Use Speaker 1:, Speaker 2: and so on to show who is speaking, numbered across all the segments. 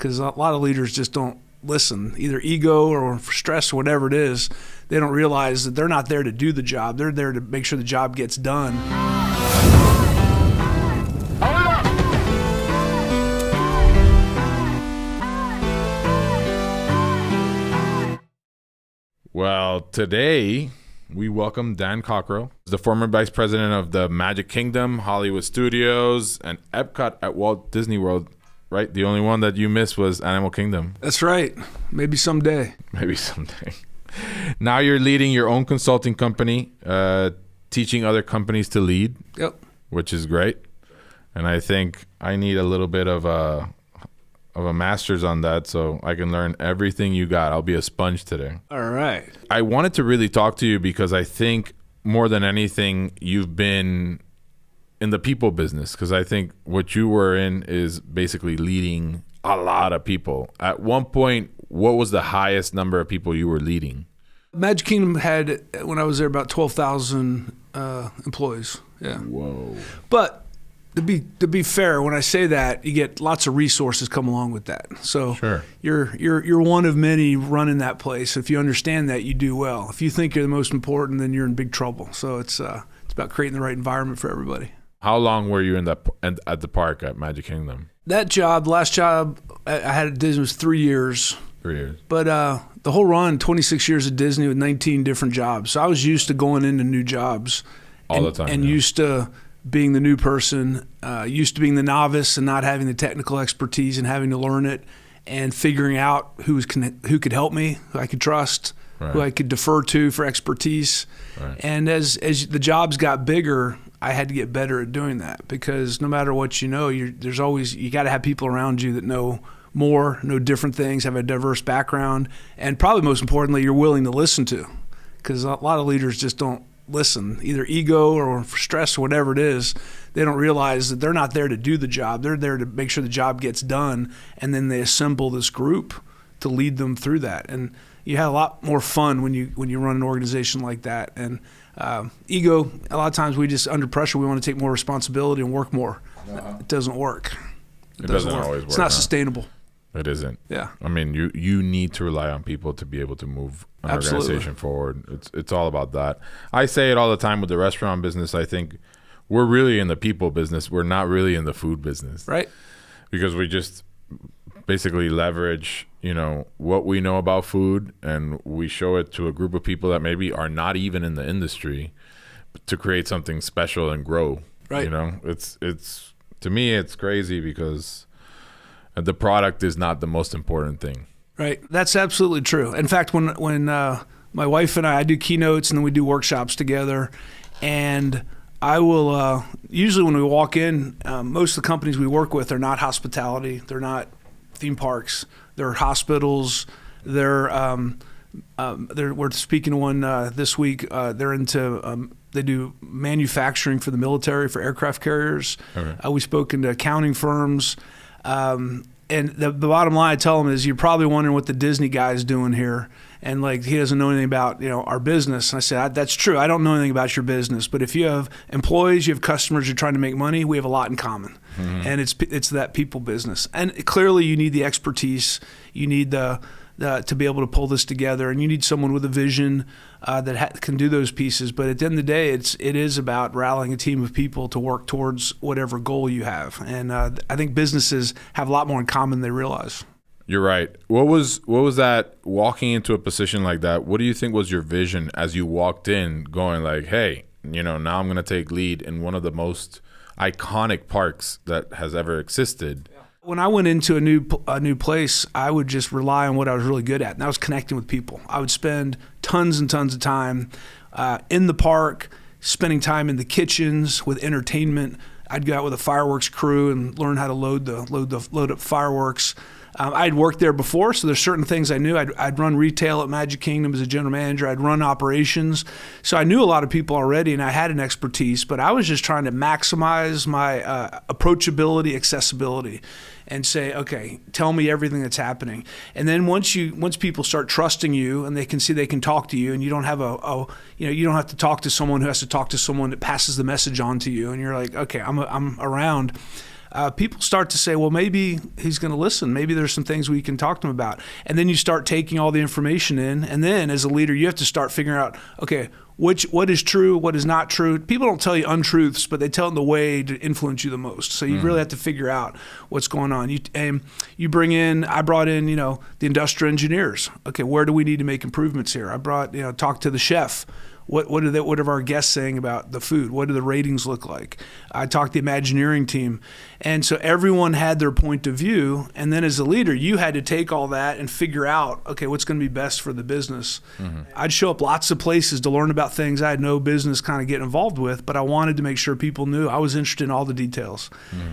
Speaker 1: because a lot of leaders just don't listen, either ego or stress or whatever it is. They don't realize that they're not there to do the job. They're there to make sure the job gets done.
Speaker 2: Well, today we welcome Dan Cockerell, the former vice president of the Magic Kingdom, Hollywood Studios, and Epcot at Walt Disney World. Right? The only one that you missed was Animal Kingdom.
Speaker 1: That's right. Maybe someday.
Speaker 2: Maybe someday. Now you're leading your own consulting company, teaching other companies to lead.
Speaker 1: Yep.
Speaker 2: Which is great. And I think I need a little bit of a master's on that so I can learn everything you got. I'll be a sponge today.
Speaker 1: All right.
Speaker 2: I wanted to really talk to you because I think more than anything, you've been in the people business, because I think what you were in is basically leading a lot of people. At one point, what was the highest number of people you were leading?
Speaker 1: Magic Kingdom had, when I was there, about 12,000 employees. Yeah.
Speaker 2: Whoa.
Speaker 1: But to be fair, when I say that, you get lots of resources come along with that. So
Speaker 2: sure.
Speaker 1: You're one of many running that place. If you understand that, you do well. If you think you're the most important, then you're in big trouble. So it's about creating the right environment for everybody.
Speaker 2: How long were you at the park at Magic Kingdom?
Speaker 1: That job, last job I had at Disney was 3 years.
Speaker 2: 3 years.
Speaker 1: But the whole run, 26 years at Disney with 19 different jobs. So I was used to going into new jobs.
Speaker 2: All the time.
Speaker 1: And used to being the new person, used to being the novice and not having the technical expertise and having to learn it and figuring out who could help me, who I could trust,
Speaker 2: right,
Speaker 1: who I could defer to for expertise.
Speaker 2: Right.
Speaker 1: And as the jobs got bigger, I had to get better at doing that, because no matter what you know, you got to have people around you that know more, know different things, have a diverse background, and probably most importantly, you're willing to listen to, because a lot of leaders just don't listen, either ego or stress or whatever it is. They don't realize that they're not there to do the job. They're there to make sure the job gets done, and then they assemble this group to lead them through that. And you have a lot more fun when you run an organization like that. And ego, a lot of times we just, under pressure, we want to take more responsibility and work more. It doesn't work.
Speaker 2: It doesn't always work.
Speaker 1: It's not sustainable.
Speaker 2: It isn't.
Speaker 1: Yeah.
Speaker 2: I mean, you need to rely on people to be able to move an organization forward. It's all about that. I say it all the time with the restaurant business. I think we're really in the people business. We're not really in the food business.
Speaker 1: Right.
Speaker 2: Because we just basically leverage, what we know about food, and we show it to a group of people that maybe are not even in the industry, to create something special and grow.
Speaker 1: Right.
Speaker 2: It's to me, it's crazy because the product is not the most important thing.
Speaker 1: Right. That's absolutely true. In fact, when my wife and I do keynotes and then we do workshops together, and I will usually when we walk in, most of the companies we work with are not hospitality. They're not theme parks. They're hospitals. We're speaking to one this week. They're into they do manufacturing for the military, for aircraft carriers.
Speaker 2: Okay.
Speaker 1: We've spoken to accounting firms. And the bottom line I tell them is, you're probably wondering what the Disney guy is doing here. And he doesn't know anything about, our business. And I said, that's true. I don't know anything about your business. But if you have employees, you have customers, you're trying to make money, we have a lot in common. Mm-hmm. And it's that people business. And clearly you need the expertise. You need to be able to pull this together. And you need someone with a vision that can do those pieces. But at the end of the day, it is about rallying a team of people to work towards whatever goal you have. And I think businesses have a lot more in common than they realize.
Speaker 2: You're right. What was that, walking into a position like that? What do you think was your vision as you walked in, going like, hey, now I'm going to take lead in one of the most iconic parks that has ever existed?
Speaker 1: When I went into a new place, I would just rely on what I was really good at, and that was connecting with people. I would spend tons and tons of time in the park, spending time in the kitchens with entertainment. I'd go out with a fireworks crew and learn how to load up fireworks. I'd worked there before, so there's certain things I knew. I'd run retail at Magic Kingdom as a general manager. I'd run operations. So I knew a lot of people already, and I had an expertise, but I was just trying to maximize my approachability, accessibility, and say, okay, tell me everything that's happening. And then once people start trusting you and they can see they can talk to you, and you don't have you don't have to talk to someone who has to talk to someone that passes the message on to you, and you're like, okay, I'm around. people start to say, well, maybe he's going to listen. Maybe there's some things we can talk to him about. And then you start taking all the information in. And then as a leader, you have to start figuring out, okay, what is true, what is not true. People don't tell you untruths, but they tell in the way to influence you the most. So you really have to figure out what's going on. I brought in, the industrial engineers. Okay, where do we need to make improvements here? I talked to the chef. What are our guests saying about the food? What do the ratings look like? I talked to the Imagineering team. And so everyone had their point of view. And then as a leader, you had to take all that and figure out, okay, what's going to be best for the business. I'd show up lots of places to learn about things I had no business kind of getting involved with, but I wanted to make sure people knew I was interested in all the details.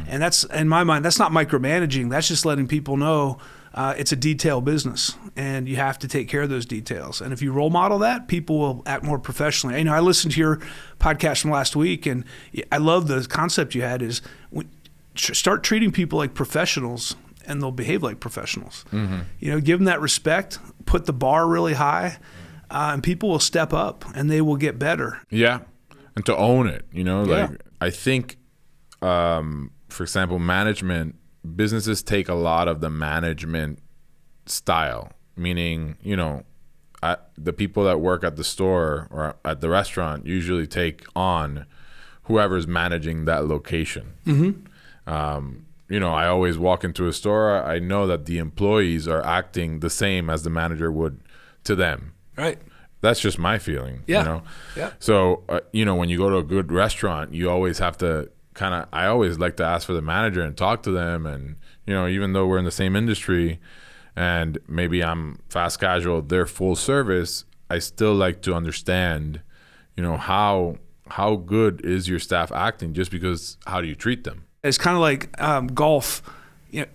Speaker 1: And that's, in my mind, that's not micromanaging. That's just letting people know it's a detail business, and you have to take care of those details. And if you role model that, people will act more professionally. I listened to your podcast from last week, and I love the concept you had is start treating people like professionals, and they'll behave like professionals. Give them that respect, put the bar really high, and people will step up, and they will get better.
Speaker 2: Yeah, and to own it, I think, for example, businesses take a lot of the management style, meaning, the people that work at the store or at the restaurant usually take on whoever's managing that location. I always walk into a store, I know that the employees are acting the same as the manager would to them.
Speaker 1: Right.
Speaker 2: That's just my feeling.
Speaker 1: Yeah.
Speaker 2: So, when you go to a good restaurant, you always have to I always like to ask for the manager and talk to them. And, even though we're in the same industry and maybe I'm fast casual, they're full service, I still like to understand, how good is your staff acting, just because how do you treat them?
Speaker 1: It's kind of like golf.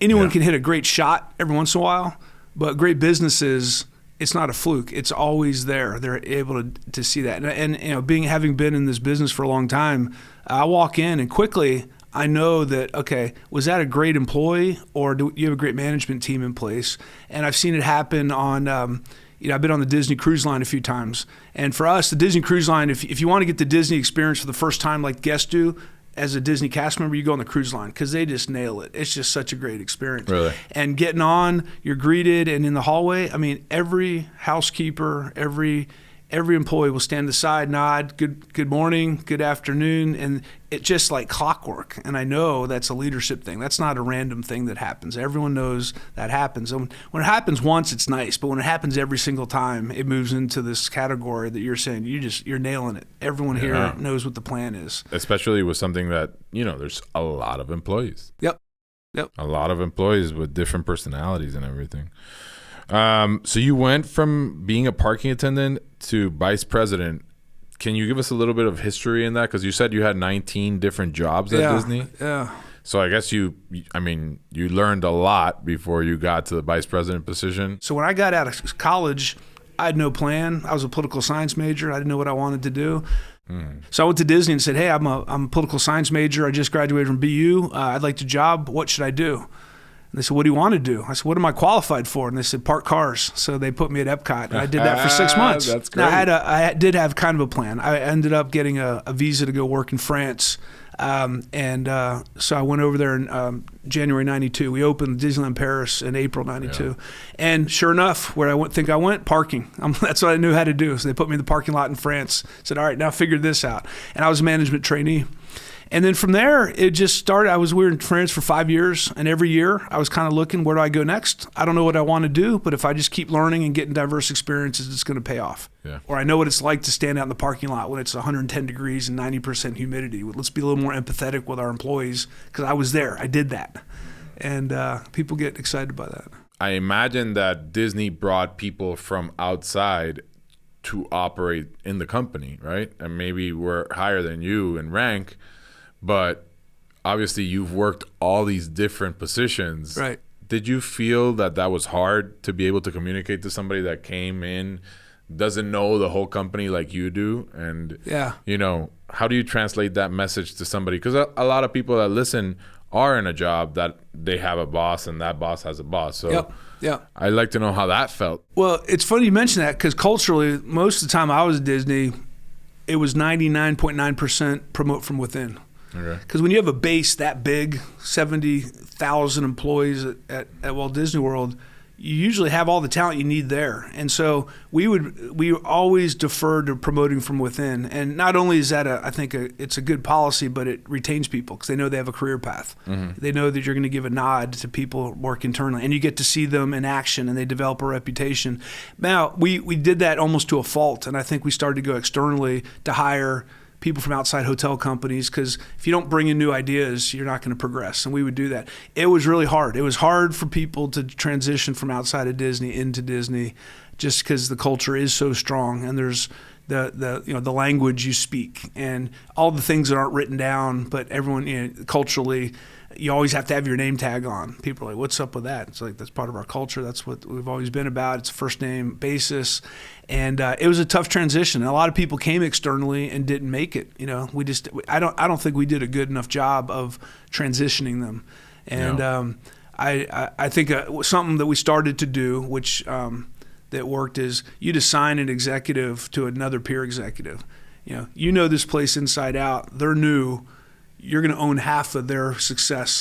Speaker 1: Anyone can hit a great shot every once in a while, but great businesses, it's not a fluke. It's always there. They're able to see that. And having been in this business for a long time, I walk in and quickly I know that, okay, was that a great employee, or do you have a great management team in place? And I've seen it happen on, I've been on the Disney Cruise Line a few times. And for us, the Disney Cruise Line, if you want to get the Disney experience for the first time like guests do, as a Disney cast member, you go on the cruise line because they just nail it. It's just such a great experience.
Speaker 2: Really?
Speaker 1: And getting on, you're greeted, and in the hallway, every housekeeper, every employee will stand aside, nod, good morning, good afternoon, and it's just like clockwork. And I know that's a leadership thing. That's not a random thing that happens. Everyone knows that happens. And when it happens once, it's nice, but when it happens every single time, it moves into this category that you're saying you're nailing it. Everyone here knows what the plan is.
Speaker 2: Especially with something that, there's a lot of employees.
Speaker 1: Yep.
Speaker 2: A lot of employees with different personalities and everything. So you went from being a parking attendant to vice president. Can you give us a little bit of history in that? Because you said you had 19 different jobs at Disney.
Speaker 1: Yeah.
Speaker 2: So I guess you learned a lot before you got to the vice president position.
Speaker 1: So when I got out of college, I had no plan. I was a political science major. I didn't know what I wanted to do. So I went to Disney and said, hey, I'm a political science major. I just graduated from BU. I'd like to job. What should I do? And they said, what do you want to do? I said, what am I qualified for? And they said, park cars. So they put me at Epcot, and I did that for 6 months.
Speaker 2: That's great.
Speaker 1: Now, I did have kind of a plan. I ended up getting a visa to go work in France. So I went over there in January 92. We opened Disneyland Paris in April 92. Yeah. And sure enough, where I went, parking. That's what I knew how to do. So they put me in the parking lot in France. Said, all right, now figure this out. And I was a management trainee. And then from there, it just started. We were in France for 5 years, and every year I was kind of looking, where do I go next? I don't know what I want to do, but if I just keep learning and getting diverse experiences, it's going to pay off.
Speaker 2: Yeah.
Speaker 1: Or I know what it's like to stand out in the parking lot when it's 110 degrees and 90% humidity. Let's be a little more empathetic with our employees, because I was there. I did that. And people get excited by that.
Speaker 2: I imagine that Disney brought people from outside to operate in the company, right? And maybe were higher than you in rank, but obviously you've worked all these different positions.
Speaker 1: Right.
Speaker 2: Did you feel that was hard to be able to communicate to somebody that came in, doesn't know the whole company like you do? And, how do you translate that message to somebody? Because a lot of people that listen are in a job that they have a boss, and that boss has a boss. So I'd like to know how that felt.
Speaker 1: Well, it's funny you mention that, because culturally, most of the time I was at Disney, it was 99.9% promote from within.
Speaker 2: Okay.
Speaker 1: Because when you have a base that big, 70,000 employees at Walt Disney World, you usually have all the talent you need there. And so we always defer to promoting from within. And not only is that it's a good policy, but it retains people because they know they have a career path.
Speaker 2: Mm-hmm.
Speaker 1: They know that you're going to give a nod to people who work internally, and you get to see them in action, and they develop a reputation. Now, we did that almost to a fault, and I think we started to go externally to hire people from outside hotel companies, because if you don't bring in new ideas, you're not going to progress. And we would do that. It was really hard. It was hard for people to transition from outside of Disney into Disney, just because the culture is so strong, and there's the language you speak and all the things that aren't written down, but everyone, culturally, you always have to have your name tag on. People are like, what's up with that? It's like, that's part of our culture. That's what we've always been about. It's a first name basis. And it was a tough transition. And a lot of people came externally and didn't make it. I don't think we did a good enough job of transitioning them. And I think something that we started to do, which that worked, is you'd assign an executive to another peer executive. You know this place inside out. They're new. You're going to own half of their success.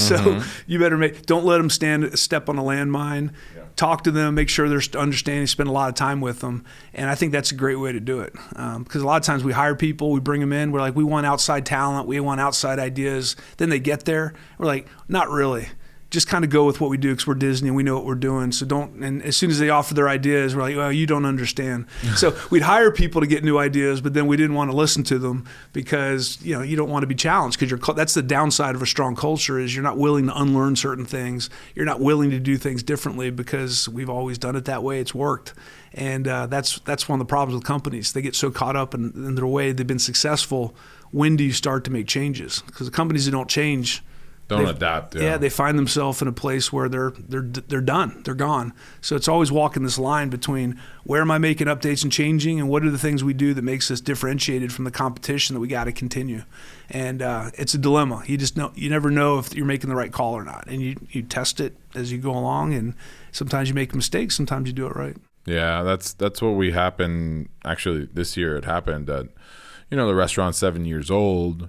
Speaker 1: So you better don't let them step on a landmine. Yeah. Talk to them, make sure they're understanding, spend a lot of time with them. And I think that's a great way to do it. Because a lot of times we hire people, we bring them in, we're like, we want outside talent, we want outside ideas. Then they get there, we're like, not really. Just kind of go with what we do because we're Disney and we know what we're doing. So and as soon as they offer their ideas, we're like, well, you don't understand. So we'd hire people to get new ideas, but then we didn't want to listen to them because, you don't want to be challenged, because that's the downside of a strong culture, is you're not willing to unlearn certain things. You're not willing to do things differently because we've always done it that way. It's worked. And that's one of the problems with companies. They get so caught up in their way they've been successful. When do you start to make changes? Because the companies that don't change,
Speaker 2: don't adapt.
Speaker 1: Yeah, they find themselves in a place where they're done. They're gone. So it's always walking this line between where am I making updates and changing, and what are the things we do that makes us differentiated from the competition that we got to continue. And it's a dilemma. You never know if you're making the right call or not, and you test it as you go along. And sometimes you make mistakes. Sometimes you do it right. Yeah,
Speaker 2: that's what we happened. Actually, this year it happened that the restaurant's 7 years old.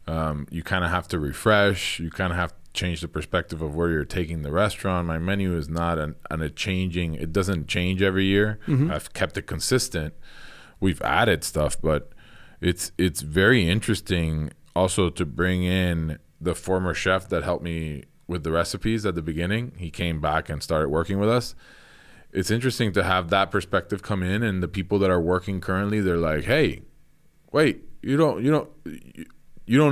Speaker 2: You kind of have to refresh. You kind of have to change the perspective of where you're taking the restaurant. My menu is not changing. It doesn't change every year. Mm-hmm. I've kept it consistent. We've added stuff, but it's very interesting also to bring in the former chef that helped me with the recipes at the beginning. He came back and started working with us. It's interesting to have that perspective come in, and the people that are working currently, they're like, hey, wait, you don't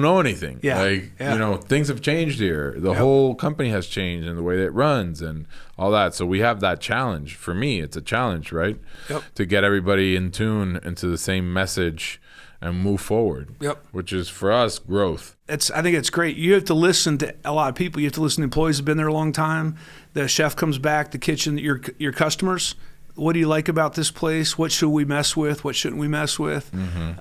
Speaker 2: know anything. Yeah. Things have changed here. The whole company has changed in the way that it runs and all that. So we have that challenge. For me, it's a challenge, right? Yep. To get everybody in tune into the same message and move forward. Yep. Which is, for us, growth. I think it's great. You have to listen to a lot of people. You have to listen to employees who've been there a long time. The chef comes back, the kitchen, your customers. What do you like about this place? What should we mess with? What shouldn't we mess with? Mm-hmm.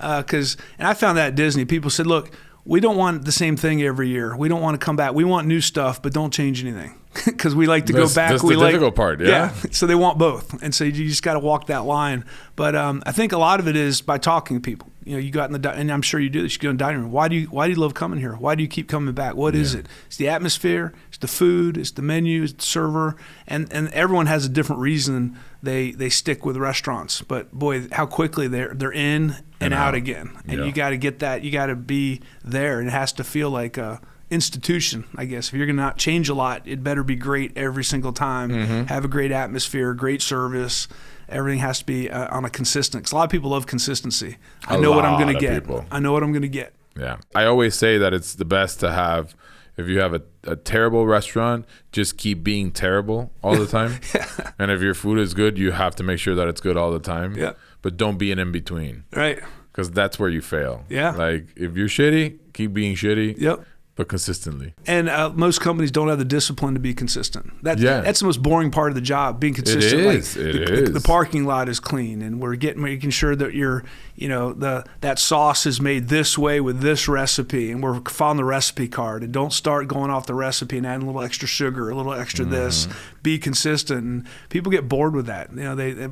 Speaker 2: And I found that at Disney. People said, look, we don't want the same thing every year. We don't want to come back. We want new stuff, but don't change anything, because we like to go back. That's the difficult part, yeah. So they want both. And so you just got to walk that line. But I think a lot of it is by talking to people. You go out and I'm sure you do this. You go in the dining room. Why do you love coming here? Why do you keep coming back? What is it? It's the atmosphere. It's the food. It's the menu. It's the server. And everyone has a different reason they stick with restaurants. But boy, how quickly they're in and out again. And you got to get that. You got to be there, and it has to feel like a institution, I guess. If you're going to not change a lot, it better be great every single time. Mm-hmm. Have a great atmosphere, great service. Everything has to be on a consistent. Because a lot of people love consistency. I know what I'm going to get. I know what I'm going to get. Yeah. I always say that it's the best to have, if you have a terrible restaurant, just keep being terrible all the time. Yeah. And if your food is good, you have to make sure that it's good all the time. Yeah. But don't be an in-between. Right. Because that's where you fail. Yeah. Like, if you're shitty, keep being shitty. Yep. But consistently. And most companies don't have the discipline to be consistent. That's the most boring part of the job, being consistent. It is. The parking lot is clean, and we're making sure that that sauce is made this way with this recipe, and we're following the recipe card. And don't start going off the recipe and adding a little extra sugar, a little extra this. Be consistent. And people get bored with that.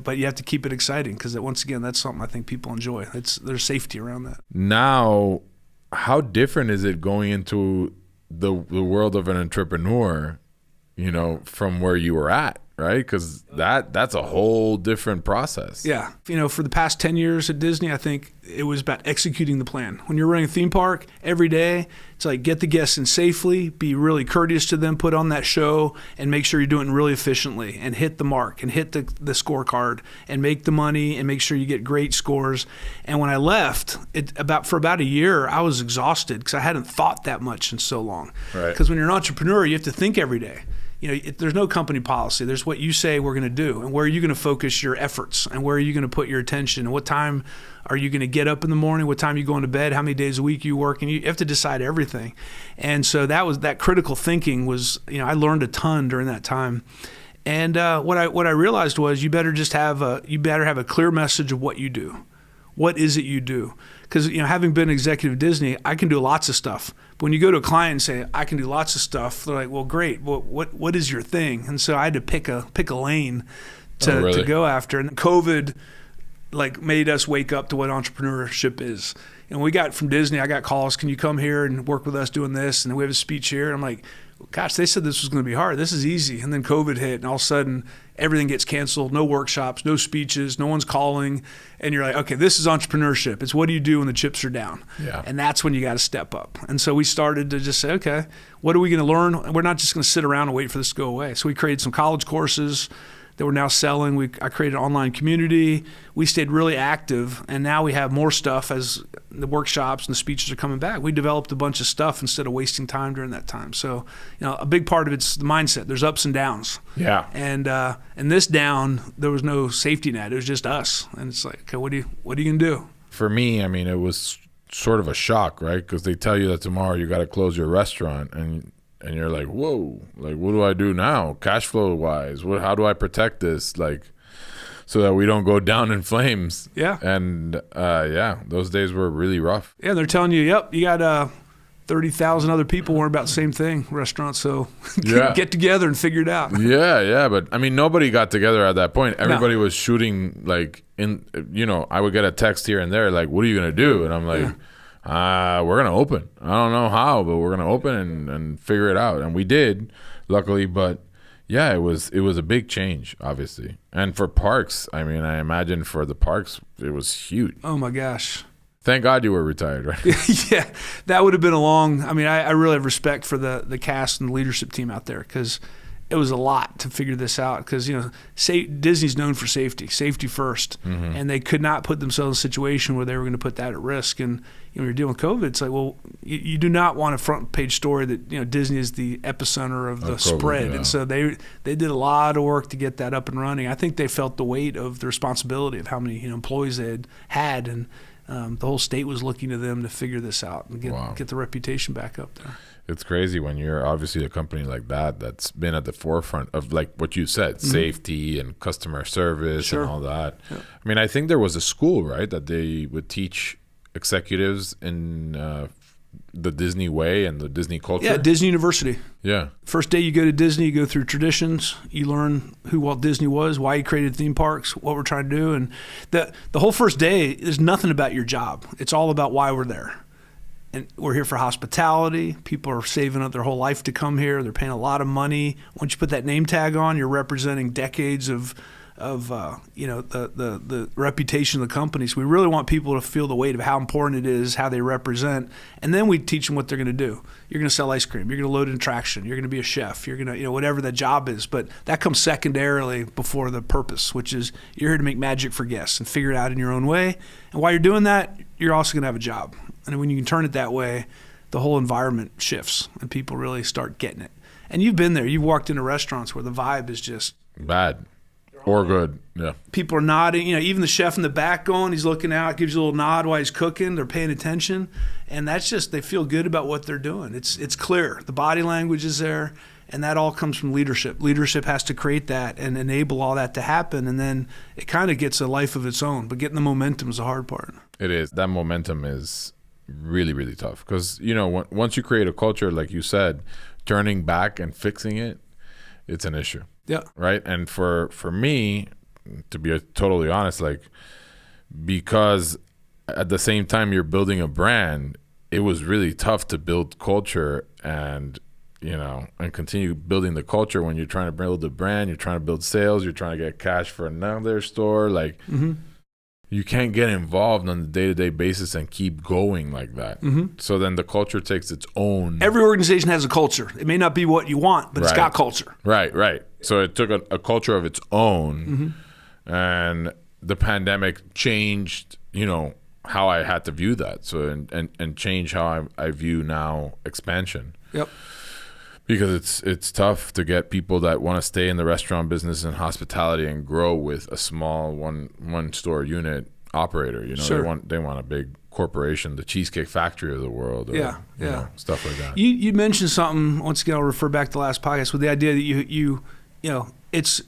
Speaker 2: But you have to keep it exciting, because once again, that's something I think people enjoy. There's safety around that. Now, how different is it going into the world of an entrepreneur, from where you were at, right? Because that's a whole different process.
Speaker 1: Yeah. For the past 10 years at Disney, I think it was about executing the plan. When you're running a theme park every day, it's like get the guests in safely, be really courteous to them, put on that show, and make sure you're doing it really efficiently and hit the mark and hit the scorecard and make the money and make sure you get great scores. And when I left, for about a year, I was exhausted because I hadn't thought that much in so long.
Speaker 2: Right.
Speaker 1: Because when you're an entrepreneur, you have to think every day. There's no company policy. There's what you say we're going to do, and where are you going to focus your efforts, and where are you going to put your attention, and what time are you going to get up in the morning, what time are you going to bed, how many days a week you work, and you have to decide everything. And so that critical thinking was, I learned a ton during that time. And what I realized was you better have a clear message of what you do. What is it you do? Because having been executive at Disney, I can do lots of stuff. But when you go to a client and say I can do lots of stuff, they're like, "Well, great. Well, what is your thing?" And so I had to pick a lane to go after. And COVID made us wake up to what entrepreneurship is. And we got from Disney, I got calls, "Can you come here and work with us doing this?" And we have a speech here. And I'm like, gosh, they said this was going to be hard. This is easy. And then COVID hit, and all of a sudden, everything gets canceled. No workshops, no speeches, no one's calling. And you're like, okay, this is entrepreneurship. It's what do you do when the chips are down?
Speaker 2: Yeah.
Speaker 1: And that's when you got to step up. And so we started to just say, okay, what are we going to learn? We're not just going to sit around and wait for this to go away. So we created some college courses that we're now selling. I created an online community. We stayed really active, and now we have more stuff as the workshops and the speeches are coming back. We developed a bunch of stuff instead of wasting time during that time. So, a big part of it's the mindset. There's ups and downs.
Speaker 2: Yeah.
Speaker 1: And this down, there was no safety net. It was just us. And it's like, okay, what are you gonna do?
Speaker 2: For me, it was sort of a shock, right? Because they tell you that tomorrow you got to close your restaurant, and you're like, whoa, what do I do now? Cash flow wise, how do I protect this? So that we don't go down in flames.
Speaker 1: Yeah.
Speaker 2: And those days were really rough.
Speaker 1: Yeah, they're telling you, yep, you got 30,000 other people worrying about the same thing, restaurants. So get together and figure it out.
Speaker 2: Yeah. But nobody got together at that point. Everybody was shooting I would get a text here and there, what are you going to do? And I'm like, we're going to open. I don't know how, but we're going to open and figure it out. And we did, luckily. But yeah, it was a big change, obviously. And for parks, I imagine for the parks, it was huge.
Speaker 1: Oh my gosh.
Speaker 2: Thank God you were retired, right?
Speaker 1: Yeah, that would have been I really have respect for the cast and the leadership team out there, because it was a lot to figure this out, because Disney's known for safety first, and they could not put themselves in a situation where they were going to put that at risk. And when you're dealing with COVID, it's like, well, you do not want a front page story that Disney is the epicenter of the spread. Yeah. And so they did a lot of work to get that up and running. I think they felt the weight of the responsibility of how many employees they had, and the whole state was looking to them to figure this out and get the reputation back up there.
Speaker 2: It's crazy when you're obviously a company like that's been at the forefront of what you said, safety and customer service and all that. Yeah. I think there was a school, right, that they would teach executives in the Disney way and the Disney culture.
Speaker 1: Yeah, Disney University.
Speaker 2: Yeah.
Speaker 1: First day you go to Disney, you go through traditions, you learn who Walt Disney was, why he created theme parks, what we're trying to do. And the whole first day, there's nothing about your job. It's all about why we're there. And we're here for hospitality. People are saving up their whole life to come here. They're paying a lot of money. Once you put that name tag on, you're representing decades of the reputation of the company. So we really want people to feel the weight of how important it is, how they represent, and then we teach them what they're going to do. You're going to sell ice cream. You're going to load an attraction. You're going to be a chef. You're going to, whatever that job is. But that comes secondarily before the purpose, which is you're here to make magic for guests and figure it out in your own way. And while you're doing that, you're also going to have a job. And when you can turn it that way, the whole environment shifts and people really start getting it. And you've been there. You've walked into restaurants where the vibe is just
Speaker 2: bad. Or good, yeah.
Speaker 1: People are nodding. Even the chef in the back he's looking out, gives you a little nod while he's cooking. They're paying attention. And that's just, they feel good about what they're doing. It's clear. The body language is there, and that all comes from leadership. Leadership has to create that and enable all that to happen, and then it kind of gets a life of its own. But getting the momentum is the hard part.
Speaker 2: It is. That momentum is really, really tough because, once you create a culture, like you said, turning back and fixing it, it's an issue.
Speaker 1: Yeah.
Speaker 2: Right. And for me, to be totally honest, because at the same time you're building a brand, it was really tough to build culture and continue building the culture when you're trying to build a brand, you're trying to build sales, you're trying to get cash for another store. Like, you can't get involved on the day-to-day basis and keep going like that. So then the culture takes its own.
Speaker 1: Every organization has a culture. It may not be what you want, but it's got culture.
Speaker 2: Right. So it took a culture of its own, and the pandemic changed, how I had to view that. So and change how I view now expansion.
Speaker 1: Yep.
Speaker 2: Because it's tough to get people that want to stay in the restaurant business and hospitality and grow with a small one store unit operator.
Speaker 1: Sure.
Speaker 2: They want a big corporation, the Cheesecake Factory of the world, or, stuff like that.
Speaker 1: You mentioned something. Once again, I'll refer back to the last podcast with the idea that you it's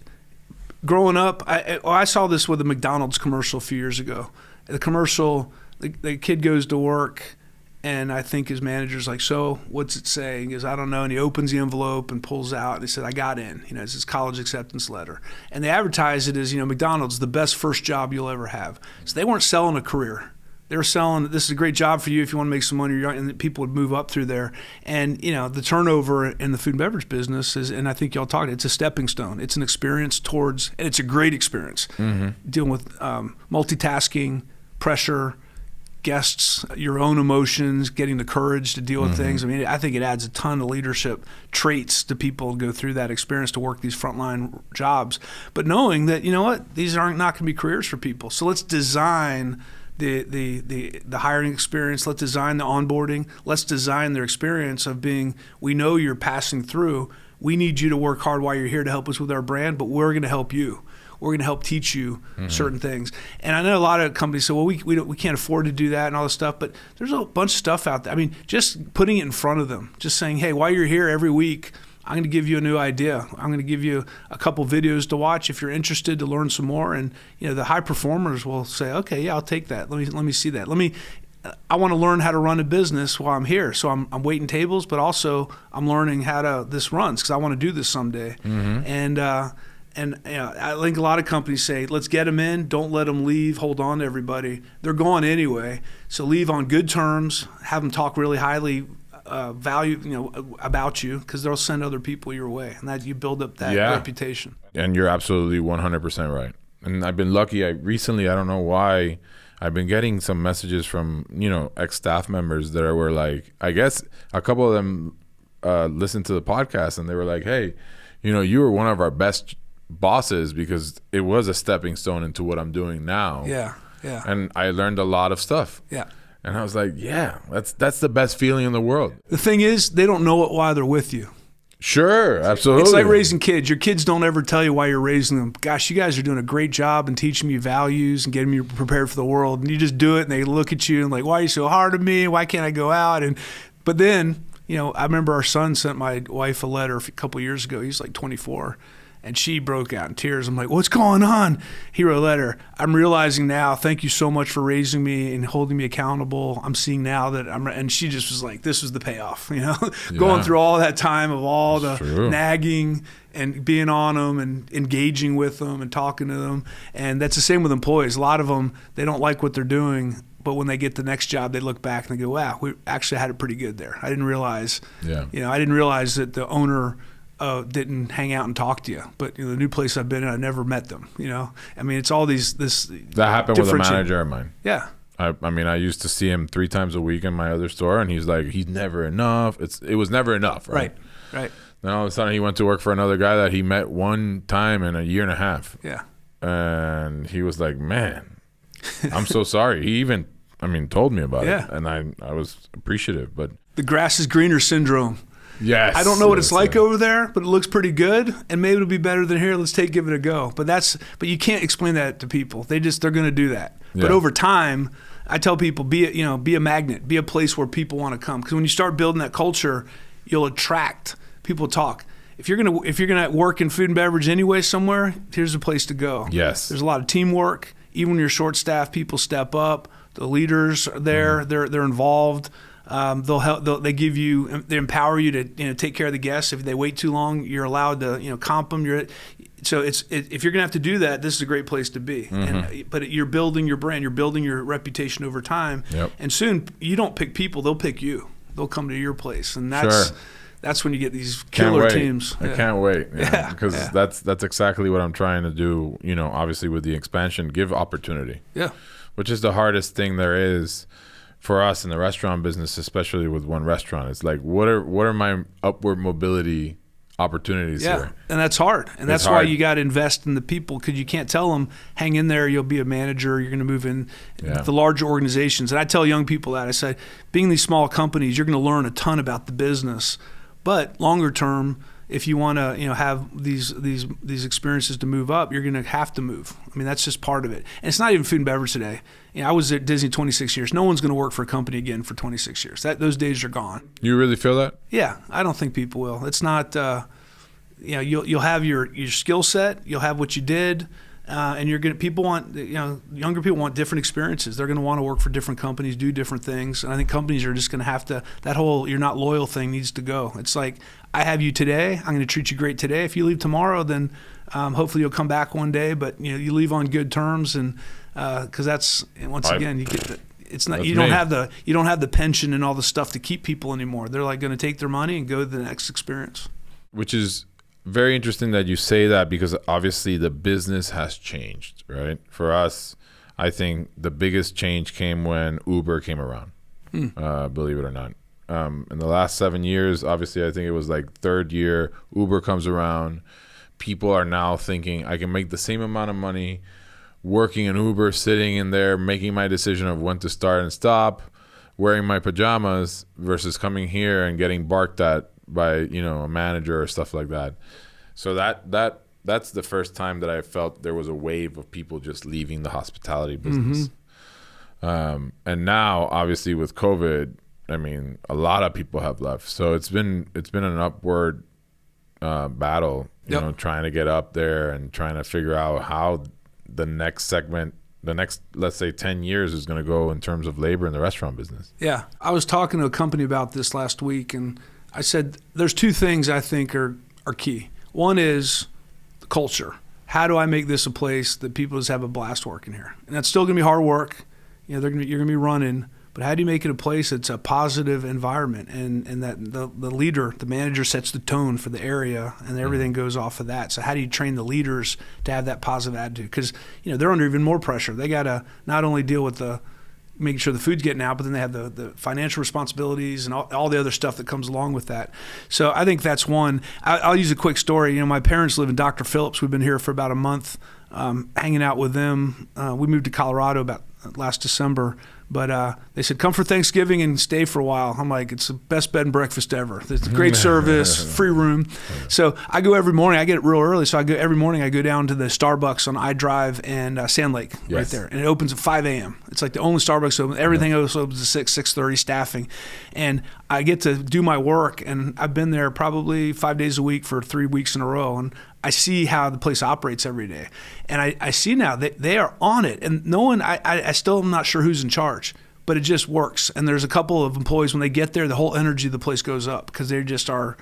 Speaker 1: growing up. I saw this with a McDonald's commercial a few years ago. The commercial, the kid goes to work. And I think his manager's like, so what's it say? He goes, I don't know. And he opens the envelope and pulls out. And he said, I got in. It's his college acceptance letter. And they advertise it as, McDonald's, the best first job you'll ever have. So they weren't selling a career. They were selling, this is a great job for you if you want to make some money. And people would move up through there. And, the turnover in the food and beverage business is, and I think y'all talked, it's a stepping stone. It's an experience towards, and it's a great experience. Dealing with multitasking, pressure, guests, your own emotions, getting the courage to deal with things. I mean, I think it adds a ton of leadership traits to people to go through that experience to work these frontline jobs. But knowing that, these aren't not going to be careers for people. So let's design the hiring experience. Let's design the onboarding. Let's design their experience of being, we know you're passing through. We need you to work hard while you're here to help us with our brand, but we're going to help you. We're going to help teach you certain things. And I know a lot of companies say, well, we can't afford to do that and all this stuff, but there's a bunch of stuff out there. I mean, just putting it in front of them, just saying, hey, while you're here every week, I'm going to give you a new idea. I'm going to give you a couple videos to watch if you're interested to learn some more. And, the high performers will say, okay, yeah, I'll take that. Let me see that. I want to learn how to run a business while I'm here. So I'm waiting tables, but also I'm learning how this runs because I want to do this someday. And I think a lot of companies say, let's get them in, don't let them leave, hold on to everybody. They're gone anyway, so leave on good terms, have them talk really highly about you, because they'll send other people your way, and that you build up that reputation. And
Speaker 2: you're absolutely 100% right. And I've been lucky. Recently, I don't know why, I've been getting some messages from ex-staff members that were like, I guess a couple of them listened to the podcast, and they were like, hey, you were one of our best bosses because it was a stepping stone into what I'm doing now.
Speaker 1: Yeah.
Speaker 2: And I learned a lot of stuff.
Speaker 1: Yeah.
Speaker 2: And I was like, yeah, that's the best feeling in the world.
Speaker 1: The thing is, they don't know it while they're with you.
Speaker 2: Sure, absolutely.
Speaker 1: It's like raising kids. Your kids don't ever tell you why you're raising them. Gosh, you guys are doing a great job in teaching me values and getting me prepared for the world. And you just do it, and they look at you and like, why are you so hard on me? Why can't I go out? But then, I remember our son sent my wife a letter a couple of years ago. He's like 24. And she broke out in tears. I'm like, what's going on? He wrote a letter. I'm realizing now, thank you so much for raising me and holding me accountable. I'm seeing now that and she just was like, this was the payoff, going through all that time of all the nagging and being on them and engaging with them and talking to them. And that's the same with employees. A lot of them, they don't like what they're doing, but when they get the next job, they look back and they go, wow, we actually had it pretty good there. I didn't realize, I didn't realize that the owner didn't hang out and talk to you, but the new place I've been in, I never met them. I mean, it's all this.
Speaker 2: That happened with a manager of mine.
Speaker 1: Yeah.
Speaker 2: I mean, I used to see him 3 times a week in my other store, and he's like, he's never enough. It was never enough, right?
Speaker 1: Right.
Speaker 2: Then all of a sudden, he went to work for another guy that he met one time in a year and a half.
Speaker 1: Yeah.
Speaker 2: And he was like, man, I'm so sorry. He even, told me about it, and I was appreciative. But
Speaker 1: the grass is greener syndrome.
Speaker 2: Yes.
Speaker 1: I don't know what it's like over there, but it looks pretty good, and maybe it'll be better than here. Let's give it a go. But you can't explain that to people. They're going to do that. Yeah. But over time, I tell people, be a magnet, be a place where people want to come. Because when you start building that culture, you'll attract people to talk. If you're gonna work in food and beverage anyway somewhere, here's a place to go.
Speaker 2: Yes.
Speaker 1: There's a lot of teamwork. Even when you're short staffed, people step up. The leaders are there. They're involved. They'll help. They give you. They empower you to take care of the guests. If they wait too long, you're allowed to comp them. So if you're going to have to do that, this is a great place to be. But you're building your brand, you're building your reputation over time.
Speaker 2: Yep.
Speaker 1: And soon you don't pick people, they'll pick you. They'll come to your place. And that's when you get these killer teams.
Speaker 2: I can't wait. Because that's exactly what I'm trying to do, obviously with the expansion, give opportunity.
Speaker 1: Yeah.
Speaker 2: Which is the hardest thing there is for us in the restaurant business, especially with one restaurant. It's like, what are my upward mobility opportunities here?
Speaker 1: And that's hard. And that's why you got to invest in the people, because you can't tell them, hang in there, you'll be a manager, you're going to move in the larger organizations. And I tell young people that, I say, being these small companies, you're going to learn a ton about the business. But longer term, if you want to have these experiences to move up, you're going to have to move. I mean, that's just part of it. And it's not even food and beverage today. I was at Disney 26 years. No one's going to work for a company again for 26 years. Those days are gone.
Speaker 2: You really feel that?
Speaker 1: Yeah, I don't think people will. It's not. You'll have your skill set. You'll have what you did. And you're gonna. People want, younger people want different experiences. They're going to want to work for different companies, do different things. And I think companies are just going to have to. That whole "you're not loyal" thing needs to go. It's like, I have you today. I'm going to treat you great today. If you leave tomorrow, then hopefully you'll come back one day. But you leave on good terms, and because that's once again you get the. It's not. You don't have the pension and all the stuff to keep people anymore. They're like going to take their money and go to the next experience.
Speaker 2: Which is very interesting that you say that, because obviously the business has changed, right? For us, I think the biggest change came when Uber came around, believe it or not. In the last 7 years, obviously, I think it was like third year, Uber comes around. People are now thinking, I can make the same amount of money working in Uber, sitting in there, making my decision of when to start and stop, wearing my pajamas, versus coming here and getting barked at by a manager or stuff like that. So that's the first time that I felt there was a wave of people just leaving the hospitality business. And now obviously with COVID, I mean, a lot of people have left. So it's been an upward battle, trying to get up there and trying to figure out how the next segment, the next, let's say 10 years is going to go in terms of labor in the restaurant business.
Speaker 1: Yeah. I was talking to a company about this last week, and I said, there's two things I think are key. One is the culture. How do I make this a place that people just have a blast working here? And that's still going to be hard work. You're going to be running, but how do you make it a place that's a positive environment, and that the leader, the manager, sets the tone for the area, and everything goes off of that. So how do you train the leaders to have that positive attitude? Because they're under even more pressure. They got to not only deal with making sure the food's getting out, but then they have the financial responsibilities and all the other stuff that comes along with that. So I think that's one. I'll use a quick story. My parents live in Dr. Phillips. We've been here for about a month, hanging out with them. We moved to Colorado about last December, but they said, come for Thanksgiving and stay for a while. I'm like, it's the best bed and breakfast ever. It's great service, free room. So I go every morning. I get it real early. So every morning I go down to the Starbucks on iDrive and Sand Lake right there. And it opens at 5 a.m. It's like the only Starbucks open. Everything else opens at 6:30 staffing. And I get to do my work, and I've been there probably 5 days a week for 3 weeks in a row. And I see how the place operates every day. And I see now that they are on it. And no one, I still am not sure who's in charge, but it just works. And there's a couple of employees, when they get there, the whole energy of the place goes up, because they just are.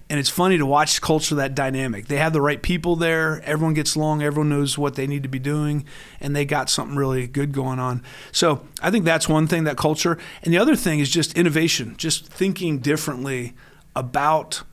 Speaker 1: And it's funny to watch culture, that dynamic. They have the right people there. Everyone gets along. Everyone knows what they need to be doing. And they got something really good going on. So I think that's one thing, that culture. And the other thing is just innovation, just thinking differently about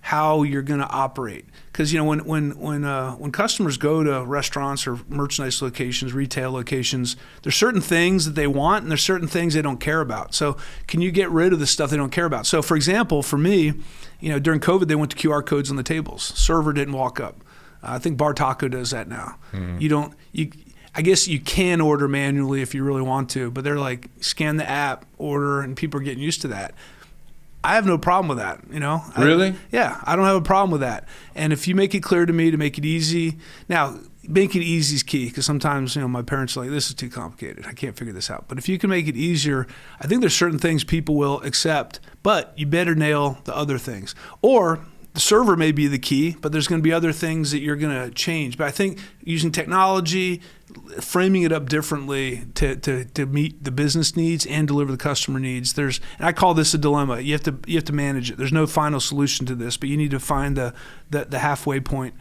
Speaker 1: how you're going to operate. Because when customers go to restaurants or merchandise locations, retail locations, there's certain things that they want, and there's certain things they don't care about. So can you get rid of the stuff they don't care about? So for example, for me, during COVID, they went to QR codes on the tables. Server didn't walk up. I think Bar Taco does that now. I guess you can order manually if you really want to, but they're like, scan the app, order, and people are getting used to that. I have no problem with that,
Speaker 2: Really?
Speaker 1: I don't have a problem with that. And if you make it clear to me, to make it easy. Now, making it easy is key, because sometimes, my parents are like, this is too complicated. I can't figure this out. But if you can make it easier, I think there's certain things people will accept, but you better nail the other things. Or the server may be the key, but there's going to be other things that you're going to change. But I think using technology, framing it up differently to meet the business needs and deliver the customer needs. And I call this a dilemma. You have to manage it. There's no final solution to this, but you need to find the halfway point.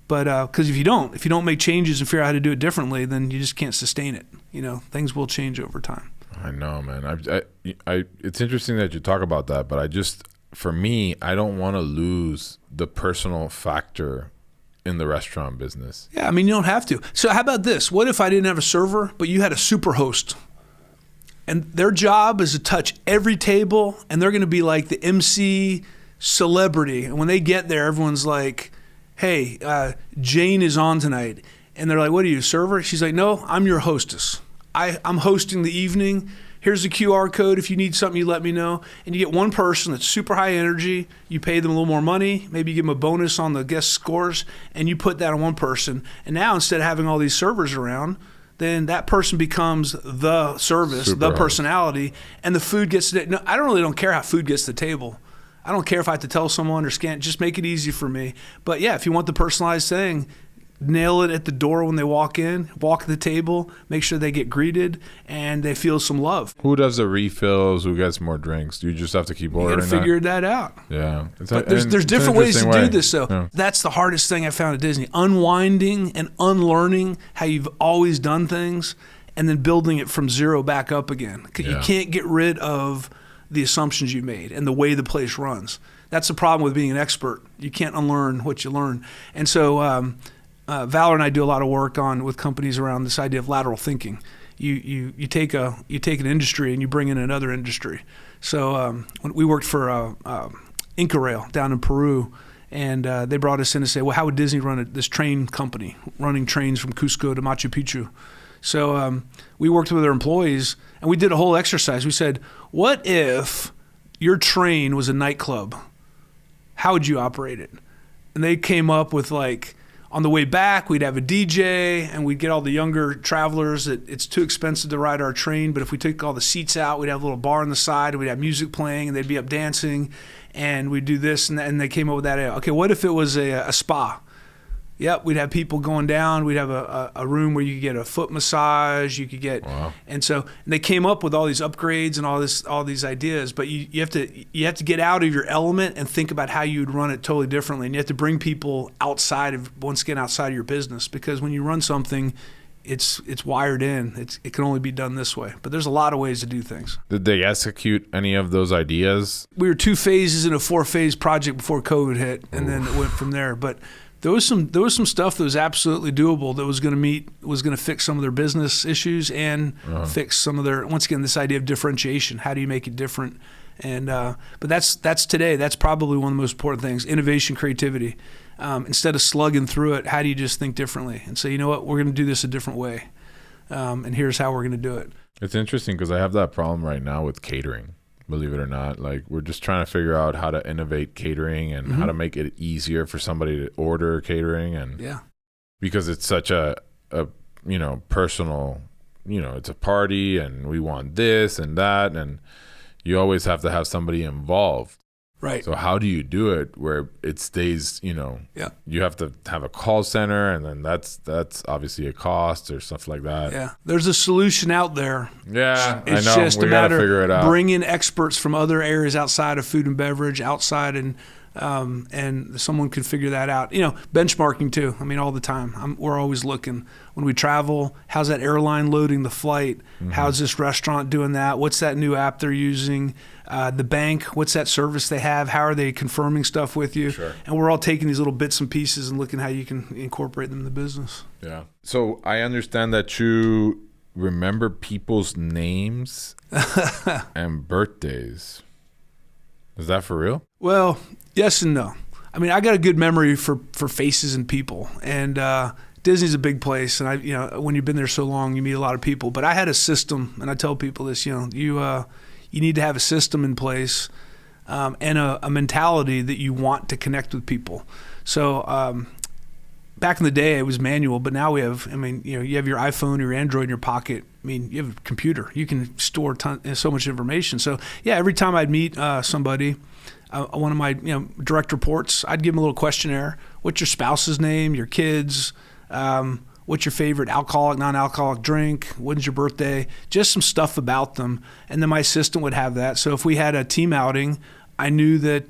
Speaker 1: But because if you don't make changes and figure out how to do it differently, then you just can't sustain it. Things will change over time.
Speaker 2: I know, man. It's interesting that you talk about that, but for me, I don't want to lose the personal factor in the restaurant business.
Speaker 1: Yeah, you don't have to. So how about this? What if I didn't have a server, but you had a super host? And their job is to touch every table, and they're going to be like the MC celebrity. And when they get there, everyone's like, hey, Jane is on tonight. And they're like, what are you, a server? She's like, no, I'm your hostess. I'm hosting the evening. Here's the QR code. If you need something, you let me know. And you get one person that's super high energy. You pay them a little more money. Maybe you give them a bonus on the guest scores, and you put that on one person. And now instead of having all these servers around, then that person becomes the service, the personality, and the food gets to no, I don't care how food gets to the table. I don't care if I have to tell someone or scan. Just make it easy for me. But yeah, if you want the personalized thing, nail it at the door when they walk in, walk to the table, make sure they get greeted and they feel some love.
Speaker 2: Who does the refills? Who gets more drinks? Do you just have to keep ordering?
Speaker 1: You got to figure that out.
Speaker 2: Yeah.
Speaker 1: But there's different ways to do this, though. Yeah. That's the hardest thing I found at Disney. Unwinding and unlearning how you've always done things and then building it from zero back up again. You can't get rid of the assumptions you made and the way the place runs. That's the problem with being an expert. You can't unlearn what you learn. And so Valerie and I do a lot of work with companies around this idea of lateral thinking. You take an industry and you bring in another industry. So when we worked for Inca Rail down in Peru, and they brought us in to say, well, how would Disney run this train company, running trains from Cusco to Machu Picchu? So we worked with their employees, and we did a whole exercise. We said, what if your train was a nightclub? How would you operate it? And they came up with on the way back, we'd have a DJ, and we'd get all the younger travelers that it's too expensive to ride our train, but if we took all the seats out, we'd have a little bar on the side, and we'd have music playing, and they'd be up dancing, and we'd do this, and they came up with that. Okay, what if it was a spa? Yep, we'd have people going down. We'd have a room where you could get a foot massage. You could get,
Speaker 2: wow.
Speaker 1: And they came up with all these upgrades and all these ideas. But you have to get out of your element and think about how you would run it totally differently. And you have to bring people outside of your business, because when you run something, it's wired in. It can only be done this way. But there's a lot of ways to do things.
Speaker 2: Did they execute any of those ideas? We
Speaker 1: were 2 phases in a 4-phase project before COVID hit, and then it went from there. But there was some stuff that was absolutely doable that was going to fix some of their business issues and fix some of their, once again, this idea of differentiation. How do you make it different? And but that's today. That's probably one of the most important things: innovation, creativity. Instead of slugging through it, how do you just think differently and say, you know what, we're going to do this a different way, and here's how we're going to do it.
Speaker 2: It's interesting because I have that problem right now with catering. Believe it or not, we're just trying to figure out how to innovate catering and how to make it easier for somebody to order catering, and because it's such a personal, it's a party and we want this and that, and you always have to have somebody involved.
Speaker 1: Right.
Speaker 2: So how do you do it where it stays, you have to have a call center, and then that's obviously a cost or stuff like that.
Speaker 1: Yeah. There's a solution out there.
Speaker 2: Yeah,
Speaker 1: it's
Speaker 2: I know.
Speaker 1: Just
Speaker 2: we
Speaker 1: a
Speaker 2: gotta
Speaker 1: matter
Speaker 2: figure it out.
Speaker 1: Bring in experts from other areas outside of food and beverage, outside, and someone could figure that out. Benchmarking too. All the time. We're always looking when we travel. How's that airline loading the flight? Mm-hmm. How's this restaurant doing that? What's that new app they're using? The bank, what's that service they have? How are they confirming stuff with you?
Speaker 2: Sure. And
Speaker 1: we're all taking these little bits and pieces and looking how you can incorporate them in the business.
Speaker 2: Yeah. So I understand that you remember people's names and birthdays. Is that for real?
Speaker 1: Well, yes and no. I got a good memory for faces and people, and Disney's a big place, and when you've been there so long, you meet a lot of people. But I had a system, and I tell people this: you need to have a system in place and a mentality that you want to connect with people. So back in the day, it was manual, but now we have. You have your iPhone or your Android in your pocket. You have a computer. You can store so much information. So yeah, every time I'd meet somebody, one of my direct reports, I'd give them a little questionnaire. What's your spouse's name? Your kids? What's your favorite alcoholic, non-alcoholic drink? When's your birthday? Just some stuff about them, and then my assistant would have that. So if we had a team outing, I knew that